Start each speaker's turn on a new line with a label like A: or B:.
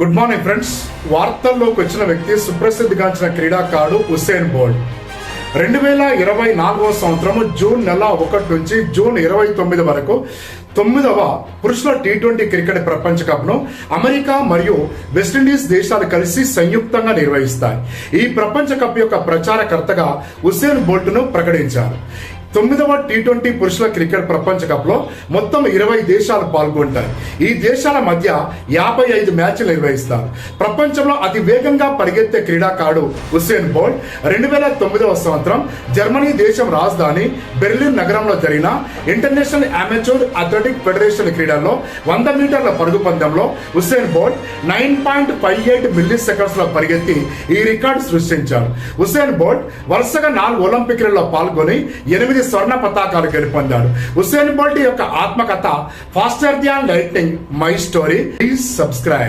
A: Good morning friends. వార్తల్లోకి వచ్చిన వ్యక్తి సుప్రసిద్ధిగాంచిన క్రీడాకారుడు ఉసేన్ బోల్ట్ 2024 సంవత్సరం జూన్ నెల 1 నుంచి జూన్ 29 వరకు 9వ పురుషుల T20 క్రికెట్ ప్రపంచ కప్ ను అమెరికా మరియు వెస్టిండీస్ దేశాలు కలిసి సంయుక్తంగా నిర్వహిస్తాయి. ఈ ప్రపంచ కప్ యొక్క ప్రచారకర్తగా ఉసేన్ బోల్ట్ ను ప్రకటించారు. 9వ T20 పురుషుల క్రికెట్ ప్రపంచ కప్ లో మొత్తం 20 దేశాలు పాల్గొంటాయి. ఈ దేశాల మధ్య 55 మ్యాచ్లు నిర్వహిస్తారు. ప్రపంచంలో అతి వేగంగా పరిగెత్తే క్రీడాకారుడు ఉసేన్ బోల్ట్ 2009వ సంవత్సరం జర్మనీ దేశం రాజధాని బెర్లిన్ నగరంలో జరిగిన ఇంటర్నేషనల్ అమెచ్యూర్ అథ్లెటిక్ ఫెడరేషన్ క్రీడల్లో 100 మీటర్ల పరుగు పందెంలో ఉసేన్ బోల్ట్ 9.58 మిల్లీ సెకండ్స్ లో పరిగెత్తి ఈ రికార్డు సృష్టించాడు. ఉసేన్ బోల్ట్ వరుసగా 4 ఒలింపిక్ లలో పాల్గొని 8 స్వర్ణ పతాకాలు గెలుపొందాడు. ఉసేన్ బోల్ట్ యొక్క ఆత్మకథ faster than lightning my story. Please subscribe.